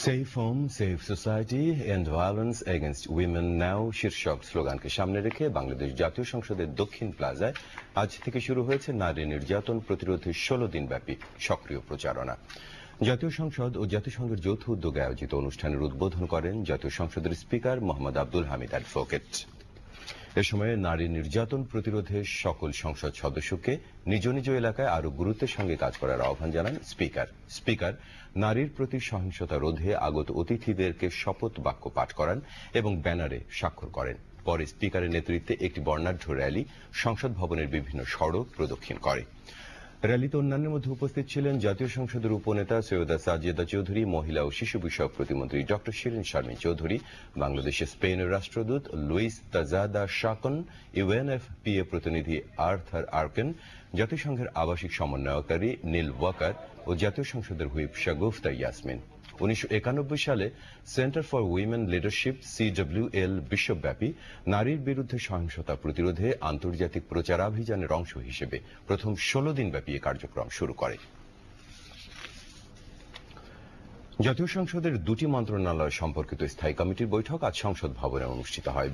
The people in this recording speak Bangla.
Safe home, safe society and violence against women now শীর্ষক স্লোগানকে সামনে রেখে বাংলাদেশ জাতীয় সংসদের দক্ষিণ প্লাজায় আজ থেকে শুরু হয়েছে নারী নির্যাতন প্রতিরোধে 16 দিনব্যাপী সক্রিয় প্রচারণা। জাতীয় সংসদ ও জাতিসংঘের যৌথ উদ্যোগে আয়োজিত অনুষ্ঠানের উদ্বোধন করেন জাতীয় সংসদের স্পিকার মোহাম্মদ আব্দুল হামিদ অ্যাডভোকেট। এ সময় নারী নির্যাতন প্রতিরোধে সকল সংসদ সদস্যকে নিজ নিজ এলাকায় আরো গুরুত্বের সঙ্গে কাজ করার আহ্বান জানান স্পিকার নারীর প্রতি সহিংসতা রোধে আগত অতিথিদেরকে শপথ বাক্য পাঠ করান এবং ব্যানারে স্বাক্ষর করেন। পরে স্পিকারের নেতৃত্বে একটি বর্ণাঢ্য র্যালি সংসদ ভবনের বিভিন্ন সড়ক প্রদক্ষিণ করে। র্যালিতে অন্যান্যের মধ্যে উপস্থিত ছিলেন জাতীয় সংসদের উপনেতা সৈয়দা সাজিয়েদা চৌধুরী, মহিলা ও শিশু বিষয়ক প্রতিমন্ত্রী ডক্টর শিরিন শারমিন চৌধুরী, বাংলাদেশে স্পেনের রাষ্ট্রদূত লুইস তাজাদা শাকন, ইউএনএফপিএ প্রতিনিধি আর্থার আর্কেন, জাতিসংঘের আবাসিক সমন্বয়কারী নীল ওয়াকার ও জাতীয় সংসদের হুইপ শাগুফতা ইয়াসমিন। 1991 সালে centre for women leadership CWL বিশ্বব্যাপী নারীর বিরুদ্ধে সহিংসতা প্রতিরোধে আন্তর্জাতিক প্রচারাভিযানের অংশ হিসেবে প্রথম 16 দিনব্যাপী এ কার্যক্রম শুরু করে। জাতীয় সংসদের দুটি মন্ত্রণালয় সম্পর্কিত স্থায়ী কমিটির বৈঠক আজ সংসদ ভবনে অনুষ্ঠিত হয়।